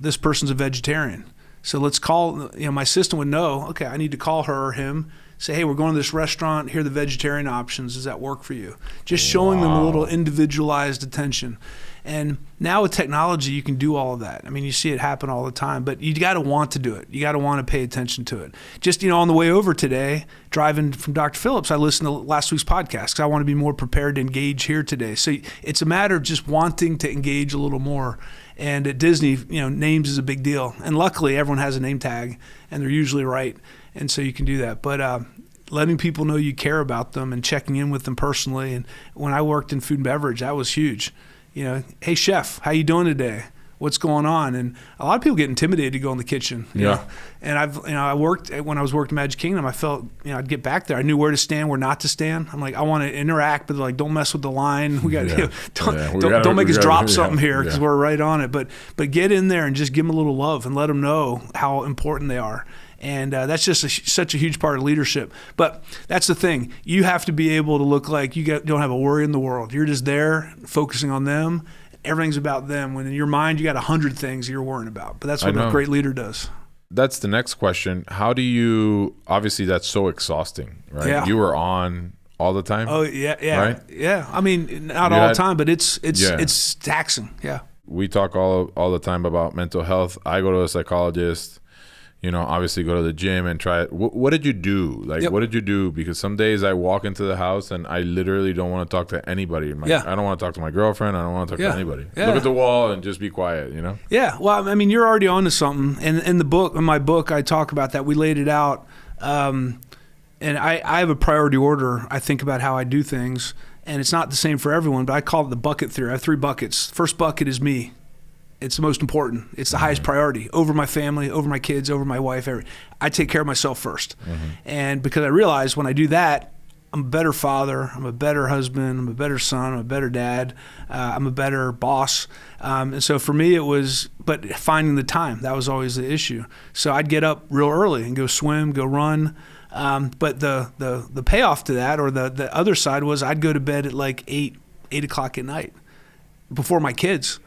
Speaker 1: this person's a vegetarian. So let's call, my assistant would know, okay, I need to call her or him, say, hey, we're going to this restaurant, here are the vegetarian options, does that work for you? Just showing them a little individualized attention. And now with technology, you can do all of that. I mean, you see it happen all the time, but you got to want to do it. You got to want to pay attention to it. Just, on the way over today, driving from Dr. Phillips, I listened to last week's podcast because I want to be more prepared to engage here today. So it's a matter of just wanting to engage a little more. And at Disney, names is a big deal. And luckily, everyone has a name tag, and they're usually right. And so you can do that. But letting people know you care about them and checking in with them personally. And when I worked in food and beverage, that was huge. Hey chef, how you doing today? What's going on? And a lot of people get intimidated to go in the kitchen.
Speaker 2: Yeah.
Speaker 1: And I worked when I was working Magic Kingdom. I felt, I'd get back there. I knew where to stand, where not to stand. I'm like, I want to interact, but they're like, don't mess with the line. We got don't make us drop something here because we're right on it. But get in there and just give them a little love and let them know how important they are. And that's just such a huge part of leadership. But that's the thing. You have to be able to look like you don't have a worry in the world. You're just there focusing on them. Everything's about them. When in your mind, you got 100 things you're worrying about. But that's what a great leader does. That's
Speaker 2: the next question. How do you, obviously that's so exhausting, right? Yeah. You were on all the time?
Speaker 1: Oh, yeah. Right? Yeah. I mean, not all the time, but it's taxing. Yeah.
Speaker 2: We talk all the time about mental health. I go to a psychologist. Obviously go to the gym and try it. What did you do? What did you do? Because some days I walk into the house and I literally don't want to talk to anybody. I don't want to talk to my girlfriend. I don't want to talk to anybody. Yeah. Look at the wall and just be quiet,
Speaker 1: Yeah. Well, I mean, you're already on to something. And in my book, I talk about that. We laid it out. And I have a priority order. I think about how I do things. And it's not the same for everyone, but I call it the bucket theory. I have 3 buckets. First bucket is me. It's the most important. It's the highest priority over my family, over my kids, over my wife. I take care of myself first. And because I realize when I do that, I'm a better father, I'm a better husband, I'm a better son, I'm a better dad, I'm a better boss. And so for me but finding the time, that was always the issue. So I'd get up real early and go swim, go run. But the payoff to that, or the other side, was I'd go to bed at like 8 o'clock at night before my kids.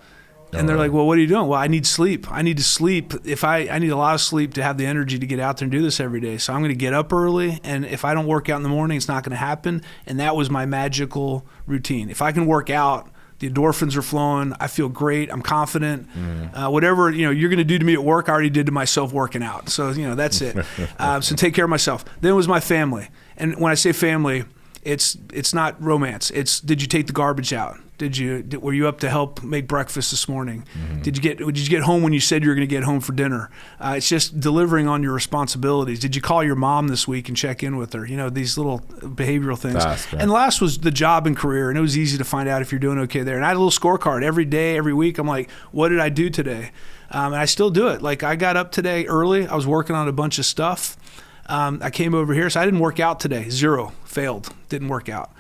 Speaker 1: And they're like, well, what are you doing? Well, I need sleep. I need to sleep. I need a lot of sleep to have the energy to get out there and do this every day. So I'm going to get up early. And if I don't work out in the morning, it's not going to happen. And that was my magical routine. If I can work out, the endorphins are flowing. I feel great. I'm confident. Whatever you're going to do to me at work, I already did to myself working out. So that's it. So take care of myself. Then it was my family. And when I say family, it's not romance. It's, did you take the garbage out? Were you up to help make breakfast this morning? Did you get home when you said you were going to get home for dinner? It's just delivering on your responsibilities. Did you call your mom this week and check in with her? These little behavioral things. And last was the job and career, and it was easy to find out if you're doing okay there. And I had a little scorecard every day, every week. I'm like, what did I do today? And I still do it. Like, I got up today early. I was working on a bunch of stuff. I came over here, so I didn't work out today. 0, failed, didn't work out.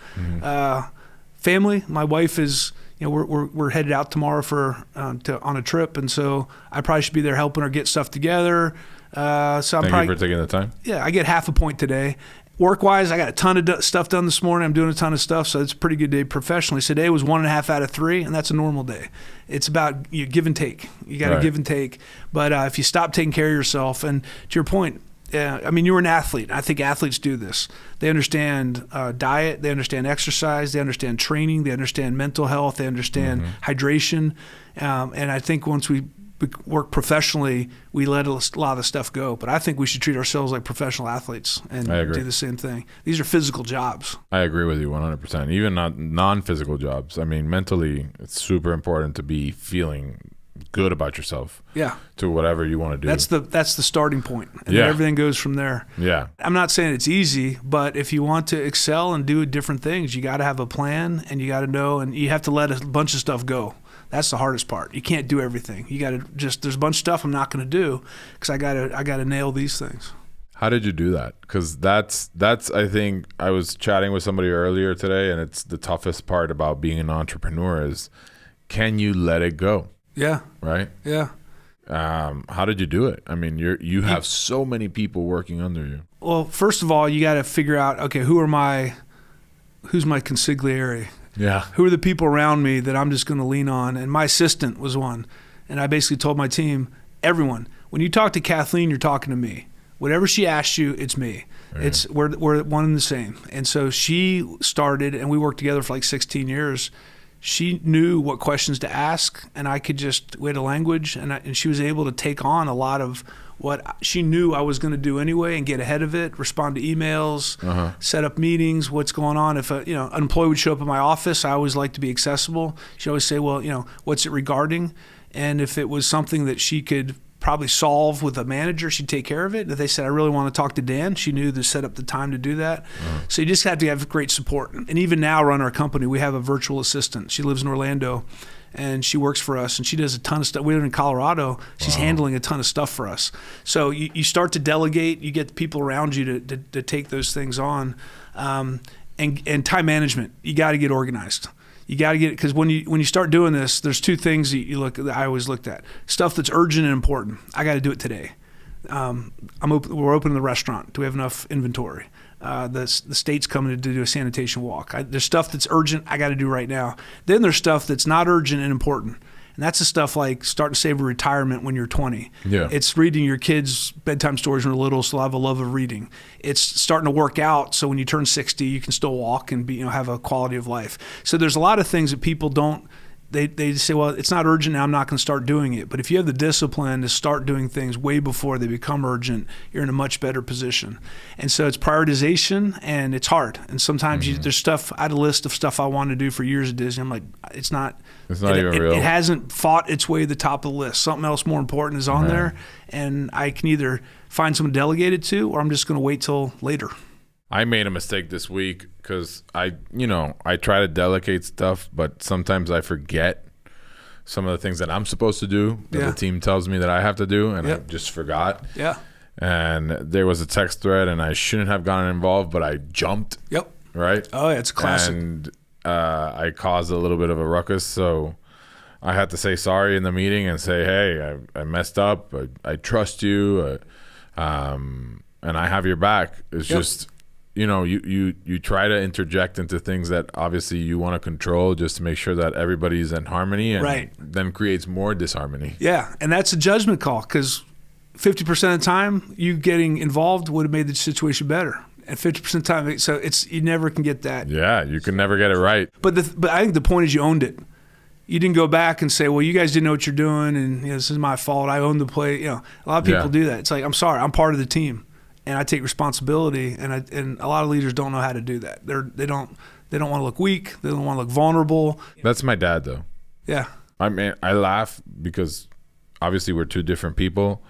Speaker 1: Family, my wife is, we're headed out tomorrow on a trip, and so I probably should be there helping her get stuff together. Thank you for
Speaker 2: taking the time.
Speaker 1: Yeah, I get half a point today. Work-wise, I got a ton of stuff done this morning. I'm doing a ton of stuff, so it's a pretty good day professionally. So today was 1.5 out of 3, and that's a normal day. It's about give and take. You got to give and take. But if you stop taking care of yourself, and to your point, you were an athlete. I think athletes do this. They understand diet. They understand exercise. They understand training. They understand mental health. They understand hydration. And I think once we work professionally, we let a lot of the stuff go. But I think we should treat ourselves like professional athletes and do the same thing. These are physical jobs.
Speaker 2: I agree with you 100%. Even not non-physical jobs. I mean, mentally, it's super important to be feeling good about yourself.
Speaker 1: Yeah.
Speaker 2: To whatever you want to do.
Speaker 1: That's the starting point. And then everything goes from there.
Speaker 2: Yeah.
Speaker 1: I'm not saying it's easy, but if you want to excel and do different things, you got to have a plan, and you got to know, and you have to let a bunch of stuff go. That's the hardest part. You can't do everything. You got to there's a bunch of stuff I'm not going to do because I got to nail these things.
Speaker 2: How did you do that? Because that's I think I was chatting with somebody earlier today, and it's the toughest part about being an entrepreneur is, can you let it go?
Speaker 1: Yeah.
Speaker 2: Right?
Speaker 1: Yeah.
Speaker 2: How did you do it? I mean, you have so many people working under you.
Speaker 1: Well, first of all, you got to figure out, okay, who's my consigliere?
Speaker 2: Yeah.
Speaker 1: Who are the people around me that I'm just going to lean on? And my assistant was one. And I basically told my team, everyone, when you talk to Kathleen, you're talking to me. Whatever she asks you, it's me. We're one and the same. And so she started, and we worked together for like 16 years. She knew what questions to ask, and we had a language, and she was able to take on a lot of what she knew I was going to do anyway and get ahead of it, respond to emails, set up meetings, what's going on. If an employee would show up in my office, I always like to be accessible. She'd always say, well, what's it regarding? And if it was something that she could probably solve with a manager, she'd take care of it. If they said, I really want to talk to Dan, she knew to set up the time to do that. So you just have to have great support. And even now, run our company, we have a virtual assistant. She lives in Orlando, and she works for us, and she does a ton of stuff. We live in Colorado. She's handling a ton of stuff for us. So you start to delegate. You get the people around you to take those things on. And time management, you got to get organized. You got to get it, because when you start doing this, there's two things that I always looked at. Stuff that's urgent and important. I got to do it today. We're opening the restaurant. Do we have enough inventory? The state's coming to do a sanitation walk. There's stuff that's urgent. I got to do right now. Then there's stuff that's not urgent and important. And that's the stuff like starting to save a retirement when you're 20. Yeah. It's reading your kids' bedtime stories when they're little, so they'll have a love of reading. It's starting to work out, so when you turn 60, you can still walk and have a quality of life. So there's a lot of things that people don't. They say, well, it's not urgent now, I'm not going to start doing it. But if you have the discipline to start doing things way before they become urgent, you're in a much better position. And so it's prioritization, and it's hard. And sometimes there's stuff, I had a list of stuff I wanted to do for years at Disney. I'm like, it's not even real. It hasn't fought its way to the top of the list. Something else more important is on there, and I can either find someone to delegate it to, or I'm just going to wait till later.
Speaker 2: I made a mistake this week because I try to delegate stuff, but sometimes I forget some of the things that I'm supposed to do that the team tells me that I have to do, and I just forgot. Yeah. And there was a text thread, and I shouldn't have gotten involved, but I jumped. Yep. Right?
Speaker 1: Oh, yeah, it's a classic.
Speaker 2: And I caused a little bit of a ruckus, so I had to say sorry in the meeting and say, hey, I messed up. I trust you, and I have your back. It's just... you try to interject into things that obviously you want to control just to make sure that everybody's in harmony, and then creates more disharmony.
Speaker 1: Yeah, and that's a judgment call, because 50% of the time you getting involved would have made the situation better. And 50% of the time, so you never can get that.
Speaker 2: Yeah, you can never get it right.
Speaker 1: But I think the point is you owned it. You didn't go back and say, well, you guys didn't know what you're doing, and this is my fault. I own the play. A lot of people do that. It's like, I'm sorry, I'm part of the team. And I take responsibility, and a lot of leaders don't know how to do that. They don't want to look weak. They don't want to look vulnerable.
Speaker 2: That's my dad, though.
Speaker 1: Yeah.
Speaker 2: I mean, I laugh because obviously we're two different people,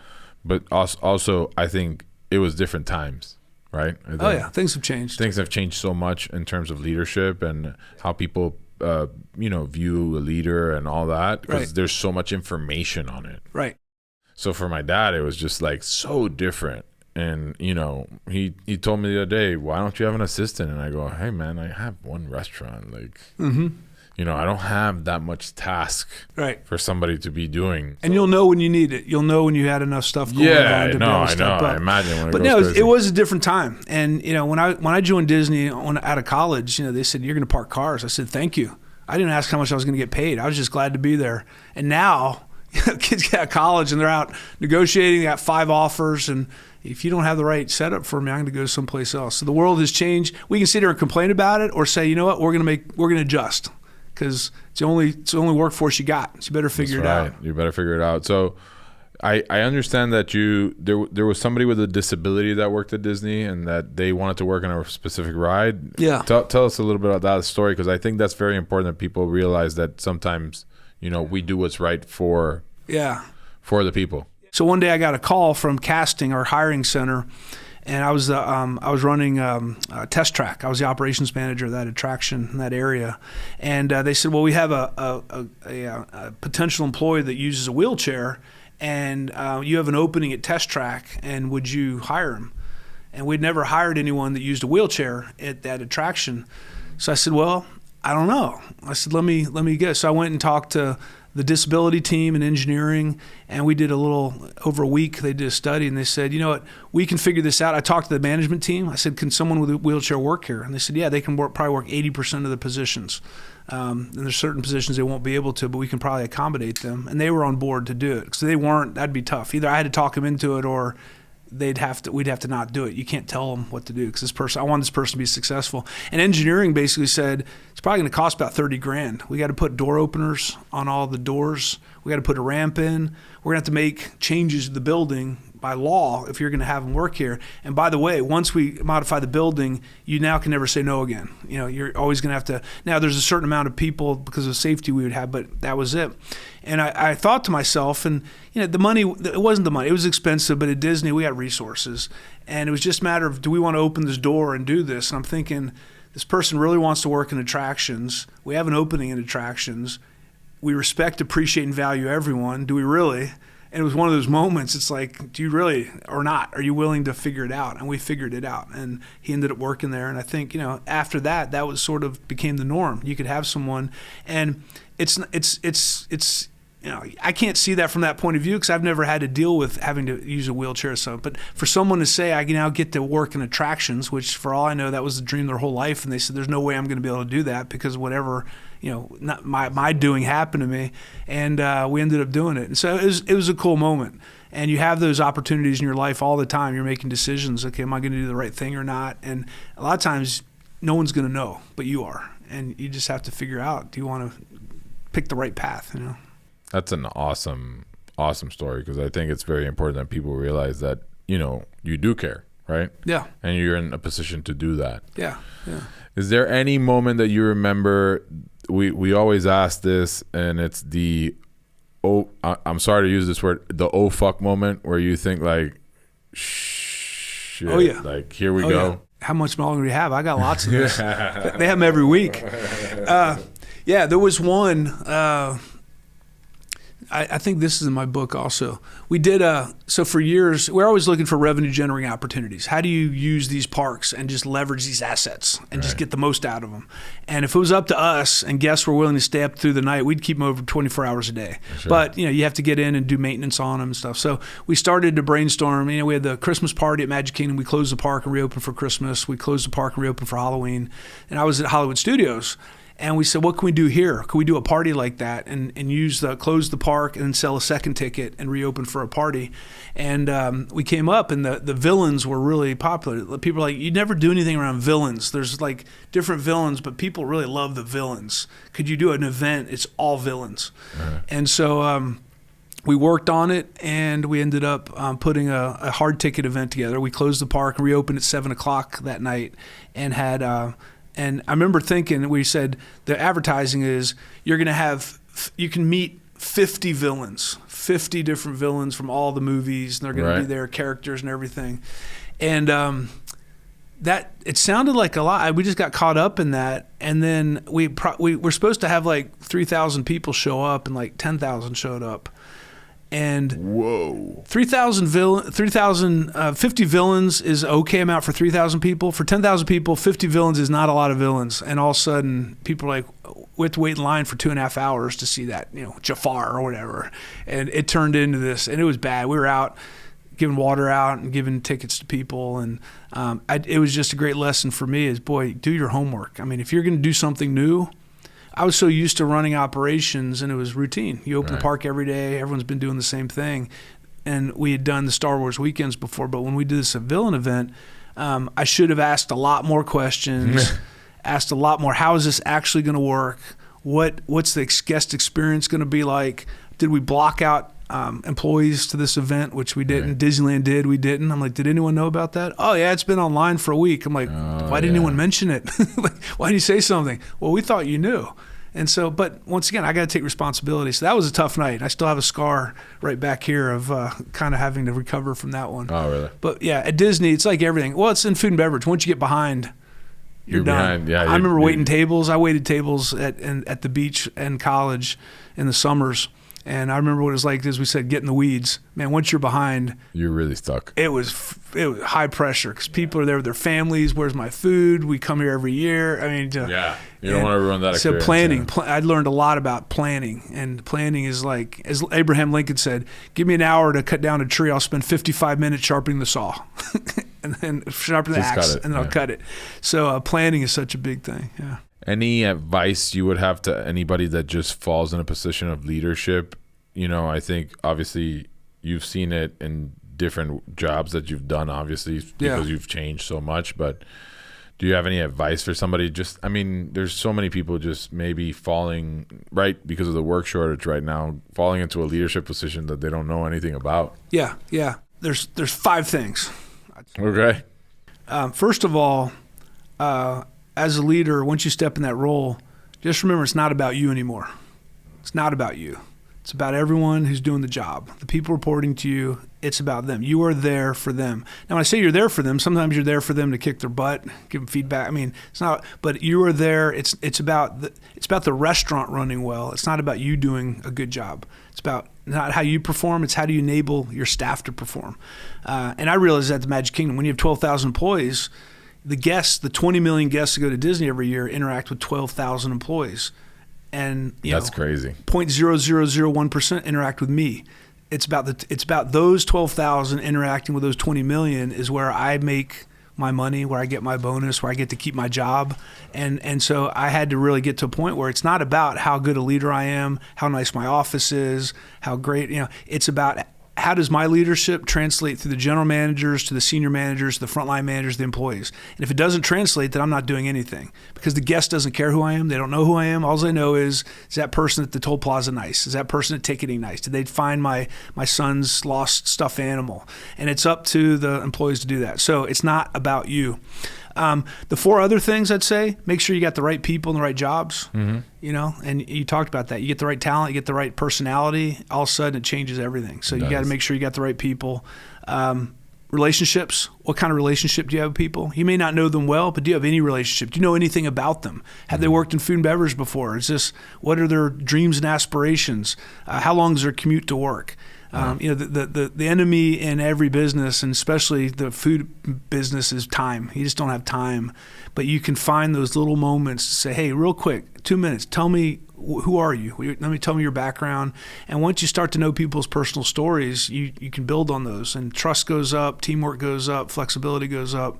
Speaker 2: but also I think it was different times, right?
Speaker 1: Oh yeah, things have changed.
Speaker 2: Things have changed so much in terms of leadership and how people, view a leader and all that, because there's so much information on it.
Speaker 1: Right.
Speaker 2: So for my dad, it was just like so different. And, he told me the other day, why don't you have an assistant? And I go, hey, man, I have one restaurant. Like, I don't have that much task for somebody to be doing.
Speaker 1: And you'll know when you need it. You'll know when you had enough stuff going on to be able to step up.
Speaker 2: I imagine when
Speaker 1: but it was a different time. And, when I joined Disney out of college, they said, you're going to park cars. I said, thank you. I didn't ask how much I was going to get paid. I was just glad to be there. And now kids get out of college and they're out negotiating. They got 5 offers, and if you don't have the right setup for me, I'm going to go someplace else. So the world has changed. We can sit here and complain about it, or say, you know what, we're going to adjust, because it's the only workforce you got. So you better figure it out.
Speaker 2: You better figure it out. So I understand that there was somebody with a disability that worked at Disney, and that they wanted to work on a specific ride. Yeah. Tell us a little bit about that story, because I think that's very important that people realize that sometimes we do what's right for the people.
Speaker 1: So one day I got a call from casting, our hiring center, and I was running a test track. I was the operations manager of that attraction in that area, and they said, well, we have a potential employee that uses a wheelchair, and you have an opening at test track, and would you hire him? And we'd never hired anyone that used a wheelchair at that attraction. So I said, well, I don't know. I said, let me go. So I went and talked to the disability team and engineering, and we did over a week, they did a study, and they said, you know what, we can figure this out. I talked to the management team. I said, can someone with a wheelchair work here? And they said, yeah, they can probably work 80% of the positions. And there's certain positions they won't be able to, but we can probably accommodate them. And they were on board to do it, because they weren't, that'd be tough. Either I had to talk them into it, or we'd have to not do it. You can't tell them what to do, because I want this person to be successful. And engineering basically said it's probably going to cost about $30,000. We got to put door openers on all the doors. We got to put a ramp in. We're going to have to make changes to the building by law if you're going to have them work here. And by the way, once we modify the building, you now can never say no again. You know, you're always going to have to. Now there's a certain amount of people because of safety we would have, but that was it. And I thought to myself, and you know, the money, it wasn't the money. It was expensive, but at Disney we got resources, and it was just a matter of, do we want to open this door and do this? And I'm thinking, this person really wants to work in attractions. We have an opening in attractions. We respect, appreciate, and value everyone. Do we really? And it was one of those moments, it's like, do you really or not? Are you willing to figure it out? And we figured it out. And he ended up working there. And I think, you know, after that, that was sort of became the norm. You could have someone, and it's you know, I can't see that from that point of view, because I've never had to deal with having to use a wheelchair or something. But for someone to say, I now get to work in attractions, which for all I know, that was the dream their whole life. And they said, there's no way I'm going to be able to do that, because whatever, you know, not my doing happened to me. And we ended up doing it. And so it was a cool moment. And you have those opportunities in your life all the time. You're making decisions. Okay, am I going to do the right thing or not? And a lot of times no one's going to know, but you are. And you just have to figure out, do you want to pick the right path, you know?
Speaker 2: That's an awesome story, because I think it's very important that people realize that, you know, you do care, right?
Speaker 1: Yeah.
Speaker 2: And you're in a position to do that.
Speaker 1: Yeah, yeah.
Speaker 2: Is there any moment that you remember? We always ask this, and it's I'm sorry to use this word, the oh fuck moment, where you think like, shit,
Speaker 1: oh yeah,
Speaker 2: like here we go.
Speaker 1: Yeah. How much longer do you have? I got lots of this. They have them every week. Yeah, there was one. I think this is in my book also. We did so for years, we're always looking for revenue generating opportunities. How do you use these parks and just leverage these assets and just get the most out of them? And if it was up to us and guests were willing to stay up through the night, we'd keep them over 24 hours a day. Sure. But, you know, you have to get in and do maintenance on them and stuff. So we started to brainstorm. You know, we had the Christmas party at Magic Kingdom. We closed the park and reopened for Christmas. We closed the park and reopened for Halloween. And I was at Hollywood Studios. And we said, what can we do here? Can we do a party like that and close the park and then sell a second ticket and reopen for a party? And we came up, and the villains were really popular. People are like, you never do anything around villains. There's like different villains, but people really love the villains. Could you do an event? It's all villains. Uh-huh. And so we worked on it, and we ended up putting a hard ticket event together. We closed the park and reopened at 7 o'clock that night, and had and I remember thinking, we said the advertising is you can meet 50 villains, 50 different villains from all the movies, and they're going to be their characters and everything. And that it sounded like a lot. We just got caught up in that, and then we were supposed to have like 3,000 people show up, and like 10,000 showed up. And whoa, 50 villains is okay amount for 3,000 people. For 10,000 people, 50 villains is not a lot of villains. And all of a sudden, people are like, we have to wait in line for 2.5 hours to see that, you know, Jafar or whatever. And it turned into this, and it was bad. We were out giving water out and giving tickets to people, and it was just a great lesson for me. Is, boy, do your homework. I mean, if you're going to do something new. I was so used to running operations, and it was routine. You open the park every day. Everyone's been doing the same thing. And we had done the Star Wars weekends before, but when we did this villain event, I should have asked a lot more questions, asked a lot more, how is this actually going to work? What's the guest experience going to be like? Did we block out employees to this event, which we didn't. Right. Disneyland did, we didn't. I'm like, did anyone know about that? Oh yeah, it's been online for a week. I'm like, why didn't anyone mention it? Like, why didn't you say something? Well, we thought you knew. And so, but once again, I got to take responsibility. So that was a tough night. I still have a scar right back here of kind of having to recover from that one.
Speaker 2: Oh, really?
Speaker 1: But yeah, at Disney, it's like everything. Well, it's in food and beverage. Once you get behind, you're done.
Speaker 2: Behind. Yeah,
Speaker 1: I remember waiting tables. I waited tables at the beach in college in the summers. And I remember what it was like, as we said, get in the weeds. Man, once you're behind,
Speaker 2: You're really stuck.
Speaker 1: it was high pressure because people are there with their families. Where's my food? We come here every year. I mean,
Speaker 2: You don't want to ruin that experience.
Speaker 1: So planning, I learned a lot about planning, and planning is like, as Abraham Lincoln said, give me an hour to cut down a tree, I'll spend 55 minutes sharpening the saw and then sharpening the axe, and then I'll cut it. So planning is such a big thing. Yeah.
Speaker 2: Any advice you would have to anybody that just falls in a position of leadership? I think obviously you've seen it in different jobs that you've done, obviously, because you've changed so much. But do you have any advice for somebody? There's so many people just maybe falling, right, because of the work shortage right now, falling into a leadership position that they don't know anything about.
Speaker 1: Yeah. There's 5 things.
Speaker 2: Okay.
Speaker 1: First of all, as a leader, once you step in that role, just remember it's not about you anymore. It's not about you. It's about everyone who's doing the job. The people reporting to you, it's about them. You are there for them. Now, when I say you're there for them, sometimes you're there for them to kick their butt, give them feedback. It's not, but you are there. It's about the restaurant running well. It's not about you doing a good job. It's about not how you perform. It's how do you enable your staff to perform. And I realize at the Magic Kingdom, when you have 12,000 employees, the 20 million guests that go to Disney every year interact with 12,000 employees. And
Speaker 2: that's crazy.
Speaker 1: 0.0001% interact with me. It's about those 12,000 interacting with those 20 million is where I make my money, where I get my bonus, where I get to keep my job. And so I had to really get to a point where it's not about how good a leader I am, how nice my office is, how great, it's about how does my leadership translate through the general managers, to the senior managers, to the frontline managers, the employees? And if it doesn't translate, then I'm not doing anything, because the guest doesn't care who I am. They don't know who I am. All they know is that person at the Toll Plaza nice? Is that person at ticketing nice? Did they find my son's lost stuffed animal? And it's up to the employees to do that. So it's not about you. The 4 other things I'd say: make sure you got the right people in the right jobs. And you talked about that. You get the right talent, you get the right personality, all of a sudden it changes everything. So you got to make sure you got the right people. Relationships. What kind of relationship do you have with people? You may not know them well, but do you have any relationship? Do you know anything about them? Have they worked in food and beverage before? What are their dreams and aspirations? How long is their commute to work? The enemy in every business, and especially the food business, is time. You just don't have time. But you can find those little moments to say, hey, real quick, 2 minutes, tell me, who are you? Tell me your background. And once you start to know people's personal stories, you can build on those. And trust goes up, teamwork goes up, flexibility goes up.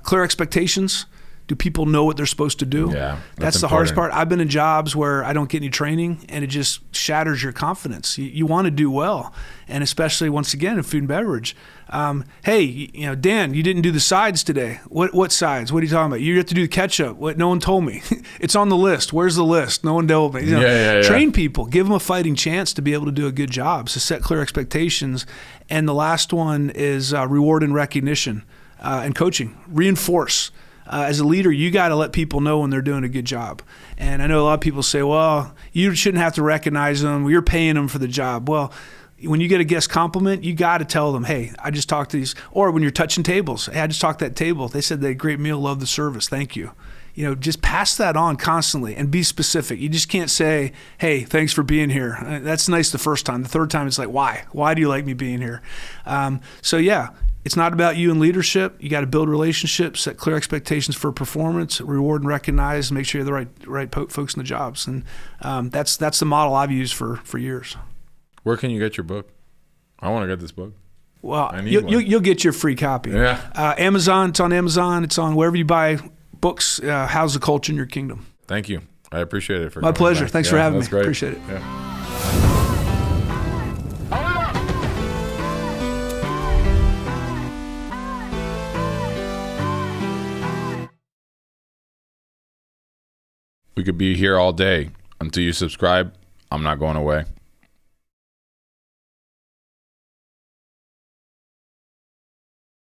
Speaker 1: Clear expectations. Do people know what they're supposed to do?
Speaker 2: Yeah,
Speaker 1: that's the hardest part. I've been in jobs where I don't get any training, and it just shatters your confidence. You want to do well, and especially, once again, in food and beverage. Hey, Dan, you didn't do the sides today. What sides? What are you talking about? You have to do the ketchup. What? No one told me. It's on the list. Where's the list? No one told me. Train people. Give them a fighting chance to be able to do a good job. So set clear expectations. And the last one is reward and recognition and coaching. Reinforce. As a leader, you got to let people know when they're doing a good job. And I know a lot of people say, well, you shouldn't have to recognize them. You're paying them for the job. Well, when you get a guest compliment, you got to tell them, hey, I just talked to these. Or when you're touching tables, hey, I just talked to that table. They said they had a great meal, love the service. Thank you. Just pass that on constantly and be specific. You just can't say, hey, thanks for being here. That's nice the first time. The third time, it's like, why? Why do you like me being here? It's not about you in leadership. You got to build relationships, set clear expectations for performance, reward and recognize, make sure you have the right folks in the jobs. And that's the model I've used for years.
Speaker 2: Where can you get your book? I want to get this book.
Speaker 1: Well, you'll get your free copy.
Speaker 2: Yeah.
Speaker 1: Amazon. It's on Amazon. It's on wherever you buy books. How's the culture in your kingdom?
Speaker 2: Thank you. I appreciate it.
Speaker 1: My pleasure.
Speaker 2: Back.
Speaker 1: Thanks for having me.
Speaker 2: Great.
Speaker 1: Appreciate it.
Speaker 2: Yeah. We could be here all day. Until you subscribe, I'm not going away.